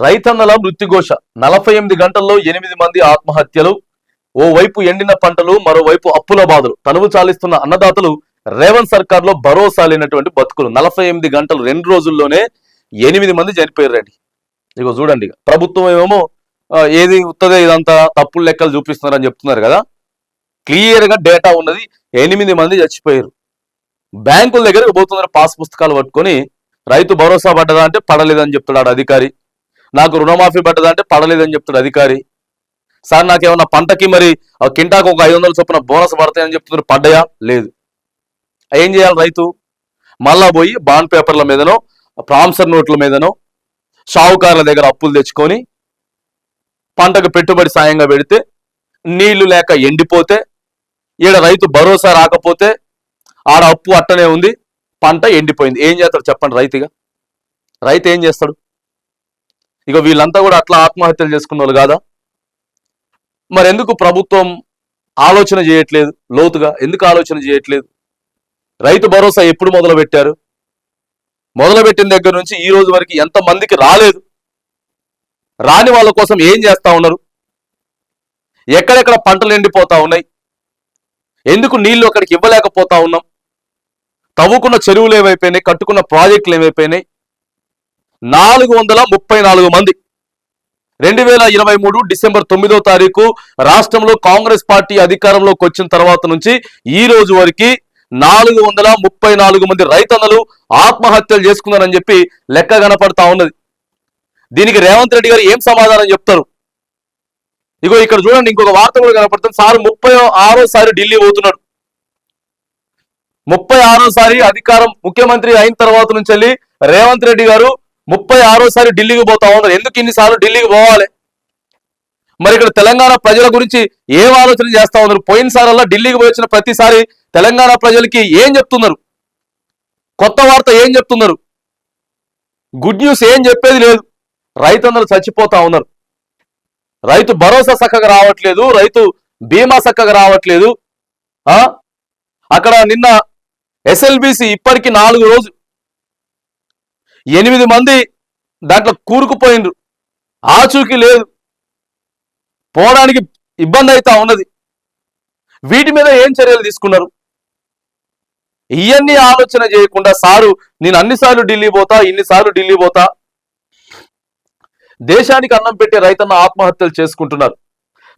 రైతన్నల మృత్యుఘోష 48 గంటల్లో 8 మంది ఆత్మహత్యలు. ఓవైపు ఎండిన పంటలు, మరోవైపు అప్పుల బాధలు. తనువు చాలిస్తున్న అన్నదాతలు రేవంత్ సర్కార్ లో భరోసా లేనటువంటి బతుకులు. 48 గంటలు 2 రోజుల్లోనే 8 మంది చనిపోయారండి. ఇగో చూడండి, ప్రభుత్వం ఏమో ఏది ఉత్తదే ఇదంతా తప్పులు లెక్కలు చూపిస్తున్నారని చెప్తున్నారు కదా. క్లియర్ గా డేటా ఉన్నది. 8 మంది చచ్చిపోయారు. బ్యాంకుల దగ్గరకు పోతున్నారు పాస్ పుస్తకాలు పట్టుకొని. రైతు భరోసా పడ్డదా అంటే పడలేదని చెప్తున్నాడు అధికారి. నాకు రుణమాఫీ పడ్డదా అంటే పడలేదని చెప్తాడు అధికారి. సార్ నాకేమన్నా పంటకి మరి కింటాకు ఒక 500 చొప్పున బోనస్ పడతాయని చెప్తున్నారు, పడ్డాయా? లేదు. ఏం చేయాలి రైతు? మళ్ళా పోయి బాండ్ పేపర్ల మీదనో, ప్రామిసర్ నోట్ల మీదనో, షావుకారుల దగ్గర అప్పులు తెచ్చుకొని పంటకు పెట్టుబడి సాయంగా పెడితే, నీళ్లు లేక ఎండిపోతే, ఈడ రైతు భరోసా రాకపోతే ఆడ అప్పు అట్టనే ఉంది, పంట ఎండిపోయింది. ఏం చేస్తాడు చెప్పండి రైతుగా? రైతు ఏం చేస్తాడు? ఇక వీళ్ళంతా కూడా అట్లా ఆత్మహత్యలు చేసుకున్న వాళ్ళు కాదా? మరి ఎందుకు ప్రభుత్వం ఆలోచన చేయట్లేదు? లోతుగా ఎందుకు ఆలోచన చేయట్లేదు? రైతు భరోసా ఎప్పుడు మొదలు పెట్టారు? మొదలుపెట్టిన దగ్గర నుంచి ఈ రోజు వరకు ఎంత మందికి రాలేదు? రాని వాళ్ళ కోసం ఏం చేస్తా ఉన్నారు? ఎక్కడెక్కడ పంటలు ఎండిపోతా ఉన్నాయి? ఎందుకు నీళ్లు అక్కడికి ఇవ్వలేకపోతా ఉన్నాం? తవ్వుకున్న చెరువులు ఏమైపోయినాయి? కట్టుకున్న ప్రాజెక్టులు ఏమైపోయినాయి? 434 మంది 2023 డిసెంబర్ 9వ తారీఖు రాష్ట్రంలో కాంగ్రెస్ పార్టీ అధికారంలోకి వచ్చిన తర్వాత నుంచి ఈ రోజు వరకు 434 మంది రైతన్నలు ఆత్మహత్యలు చేసుకున్నారని చెప్పి లెక్క కనపడతా ఉన్నది. దీనికి రేవంత్ రెడ్డి గారు ఏం సమాధానం చెప్తారు? ఇగో ఇక్కడ చూడండి, ఇంకొక వార్త కూడా కనపడుతుంది. సార్ 36సారి ఢిల్లీ పోతున్నాడు. 36సారి అధికారం ముఖ్యమంత్రి అయిన తర్వాత నుంచి వెళ్ళి రేవంత్ రెడ్డి గారు 36సారి ఢిల్లీకి పోతా ఉన్నారు. ఎందుకు ఇన్నిసార్లు ఢిల్లీకి పోవాలి? మరి ఇక్కడ తెలంగాణ ప్రజల గురించి ఏం ఆలోచన చేస్తా ఉన్నారు? పోయినసారల్లా ఢిల్లీకి పోయి వచ్చిన ప్రతిసారి తెలంగాణ ప్రజలకి ఏం చెప్తున్నారు? కొత్త వార్త ఏం చెప్తున్నారు? గుడ్ న్యూస్ ఏం చెప్పేది లేదు. రైతన్నలు చచ్చిపోతా ఉన్నారు. రైతు భరోసా చక్కగా రావట్లేదు, రైతు బీమా చక్కగా రావట్లేదు. అక్కడ నిన్న ఎస్ఎల్బిసి ఇప్పటికి 4 రోజు 8 మంది దాంట్లో కూరుకుపోయినరు. ఆచూకీ లేదు, పోవడానికి ఇబ్బంది అవుతా ఉన్నది. వీటి మీద ఏం చర్యలు తీసుకున్నారు? ఇవన్నీ ఆలోచన చేయకుండా సారు నేను అన్నిసార్లు ఢిల్లీ పోతా, ఇన్నిసార్లు ఢిల్లీ పోతా. దేశానికి అన్నం పెట్టే రైతన్న ఆత్మహత్యలు చేసుకుంటున్నారు.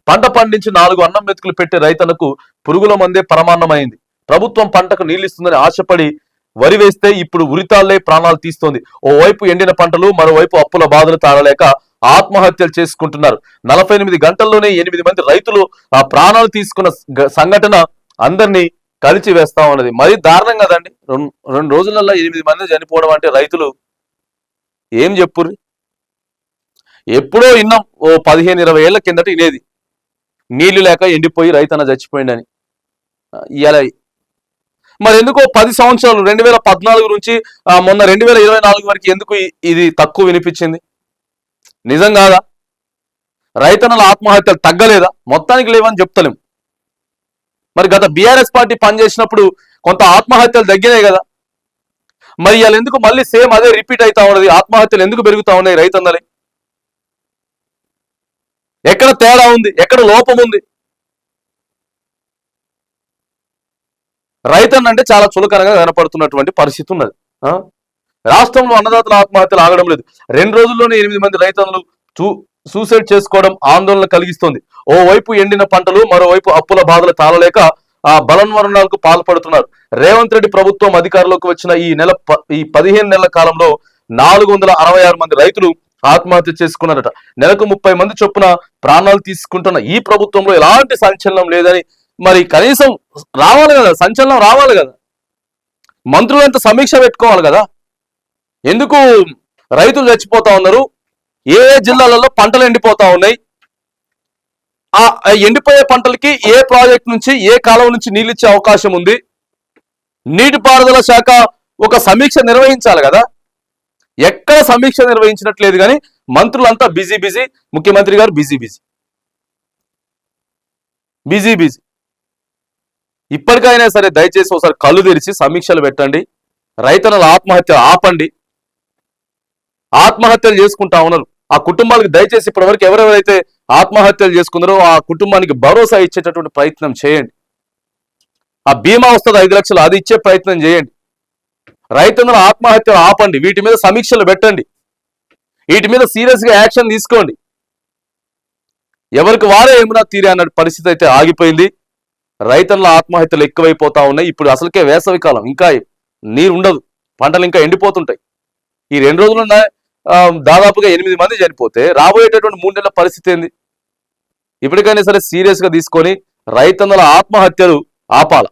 పంట పండించి 4 అన్నం మెతుకులు పెట్టే రైతన్నకు పురుగుల మందే పరమాన్నమైంది. ప్రభుత్వం పంటకు నీళ్ళిస్తుందని ఆశపడి వరి వేస్తే ఇప్పుడు ఉరితాళ్లే ప్రాణాలు తీస్తోంది. ఓవైపు ఎండిన పంటలు, మరోవైపు అప్పుల బాధలు తాళలేక ఆత్మహత్యలు చేసుకుంటున్నారు. 48 గంటల్లోనే 8 మంది రైతులు ఆ ప్రాణాలు తీసుకున్న సంఘటన అందరినీ కలిచి వేస్తా ఉన్నది. మరీ దారుణం కదండి. 2 రోజులలో 8 మంది చనిపోవడం అంటే రైతులు ఏం చెప్పుర్రి? ఎప్పుడో విన్నాం, ఓ 15-20 ఏళ్ల కిందట ఇనేది, నీళ్లు లేక ఎండిపోయి రైతన్న చచ్చిపోయిందని. ఇలా మరి ఎందుకో 10 సంవత్సరాలు 2014 నుంచి మొన్న 2024 వరకు ఎందుకు ఇది తక్కువ వినిపించింది? నిజం కాదా? రైతన్నల ఆత్మహత్యలు తగ్గలేదా? మొత్తానికి లేవని చెప్తలేం. మరి గత బీఆర్ఎస్ పార్టీ పనిచేసినప్పుడు కొంత ఆత్మహత్యలు తగ్గినాయి కదా. మరి ఇవాళ ఎందుకు మళ్ళీ సేమ్ అదే రిపీట్ అవుతా ఉన్నది? ఆత్మహత్యలు ఎందుకు పెరుగుతా ఉన్నాయి రైతన్నలే? ఎక్కడ తేడా ఉంది? ఎక్కడ లోపం ఉంది? రైతన్న అంటే చాలా చులకనగా కనపడుతున్నటువంటి పరిస్థితి ఉన్నది. రాష్ట్రంలో అన్నదాతల ఆత్మహత్యలు ఆగడం లేదు. 2 రోజుల్లోనే 8 మంది రైతన్నలు సూసైడ్ చేసుకోవడం ఆందోళన కలిగిస్తోంది. ఓవైపు ఎండిన పంటలు, మరోవైపు అప్పుల బాధలు తాళలేక బలన్మరణాలకు పాల్పడుతున్నారు. రేవంత్ రెడ్డి ప్రభుత్వం అధికారంలోకి వచ్చిన ఈ 15 నెలల కాలంలో 466 మంది రైతులు ఆత్మహత్య చేసుకున్నారట. నెలకు 30 మంది చొప్పున ప్రాణాలు తీసుకుంటున్న ఈ ప్రభుత్వంలో ఎలాంటి సంచలనం లేదని, మరి కనీసం రావాలి కదా, సంచలనం రావాలి కదా. మంత్రులంతా సమీక్ష పెట్టుకోవాలి కదా. ఎందుకు రైతులు చచ్చిపోతా ఉన్నారు? ఏ జిల్లాలలో పంటలు ఎండిపోతా ఉన్నాయి? ఆ ఎండిపోయే పంటలకి ఏ ప్రాజెక్ట్ నుంచి, ఏ కాలం నుంచి నీళ్ళు ఇచ్చే అవకాశం ఉంది? నీటిపారుదల శాఖ ఒక సమీక్ష నిర్వహించాలి కదా. ఎక్కడ సమీక్ష నిర్వహించినట్లేదు కానీ మంత్రులంతా బిజీ, ముఖ్యమంత్రి గారు బిజీ. ఇప్పటికైనా సరే దయచేసి ఒకసారి కళ్ళు తెరిచి సమీక్షలు పెట్టండి. రైతన్నల ఆత్మహత్య ఆపండి. ఆత్మహత్యలు చేసుకుంటా ఉన్నారు. ఆ కుటుంబాలకు దయచేసి ఇప్పటివరకు ఎవరెవరైతే ఆత్మహత్యలు చేసుకున్నారో ఆ కుటుంబానికి భరోసా ఇచ్చేటటువంటి ప్రయత్నం చేయండి. ఆ బీమా వస్తుంది 5 లక్షలు, అది ఇచ్చే ప్రయత్నం చేయండి. రైతన్నల ఆత్మహత్యలు ఆపండి. వీటి మీద సమీక్షలు పెట్టండి. వీటి మీద సీరియస్ గా యాక్షన్ తీసుకోండి. ఎవరికి వారే ఏమన్నా తీరే అన్న పరిస్థితి అయితే ఆగిపోయింది. రైతన్నల ఆత్మహత్యలు ఎక్కువైపోతా ఉన్నాయి. ఇప్పుడు అసలుకే వేసవి కాలం, ఇంకా నీరు ఉండదు, పంటలు ఇంకా ఎండిపోతుంటాయి. ఈ 2 రోజులున్న దాదాపుగా 8 మంది చనిపోతే రాబోయేటటువంటి 3 నెలల పరిస్థితి ఏంది? ఇప్పటికైనా సరే సీరియస్ గా తీసుకొని రైతన్నల ఆత్మహత్యలు ఆపాల.